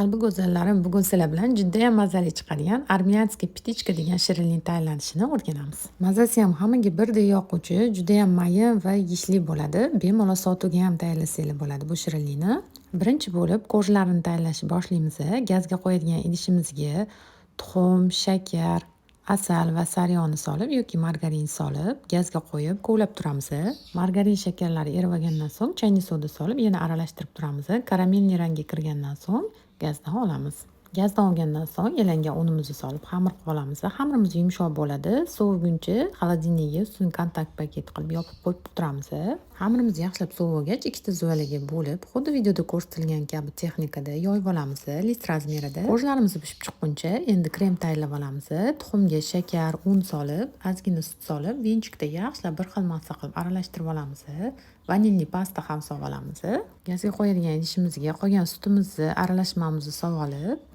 Qalbi go'zallarim, bugun sizlar bilan judayam mazali chiqadigan armyanskiy pitichka degan shirinlik tayyorlanishini o'rganamiz. Mazasi ham hammaga birdek yoquvchi, judayam mayin va yishli bo'ladi. Bemalol sotuvga ham tayyorlasanglar bo'ladi bu shirinlikni. Birinchi bo'lib qo'shlarni tayyorlashni boshlaymiz. Gazga qo'yadigan idishimizga tuxum, shakar, asal va sariyog'ni solib yoki margarin solib gazga qo'yib kovlab turamiz. Margarin shakarlari erib olgandan so'ng chayni suvni solib yana aralashtirib turamiz. Karamelniy rangga kirgandan so'ng gazdan olamiz. Gazdan olgandan so'ng yalangan unimizni solib xamir qilib olamiz. Xamirimiz yumshoq bo'ladi. Soviguncha xolodilnikga ustini kontakt paket qilib yopib qo'yib turamiz. Xamirimiz yaxshilab sovigach ikkita zuvalaga bo'lib, xuddi videoda ko'rsatilgan kabi texnikada yoyib olamiz list razmerida. Qo'shlarimiz pishib chiqquncha endi krem tayyorlab olamiz. Tuxumga shakar, un solib, ozgina sut solib, venchikda yaxshilab bir xil massa qilib aralashtirib olamiz. Vanilli pasta ham solib olamiz. Gazga qo'yadigan idishimizga qolgan sutimizni, aralashmamizni solib olib,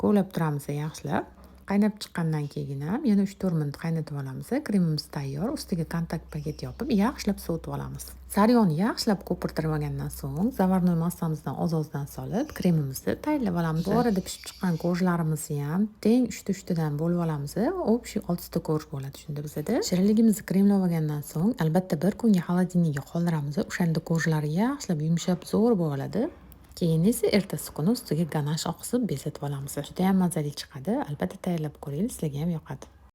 kovlab turamiz yaxshilab. Qaynab chiqqandan keyin ham yana 3-4 minut qaynatib olamiz. Kremimiz tayyor. Ustiga kontakt paket yopib, yaxshilab sovutib olamiz. Sariyog'ni yaxshilab ko'pirtirib olgandan so'ng, zavarnoy massamizdan oz-ozdan solib, kremimizni tayyorlab olamiz. Bu orada pishib chiqqan qo'shlarimizni ham teng 3-3tadan bo'lib olamiz. Общий 6 ta qo'sh bo'ladi shunda bizda. Shirinligimizni kremlab olgandan so'ng, albatta bir kunga xolodilnikga qoldiramiz. O'shanda qo'shlari yaxshilab yumshab zo'r bo'ladi. Keyin esa ertasi kuni ustiga ganash oqizib bezatib olamiz. Juda ham mazali chiqadi. Albatta tayyorlab ko'ring, sizlarga ham yoqadi.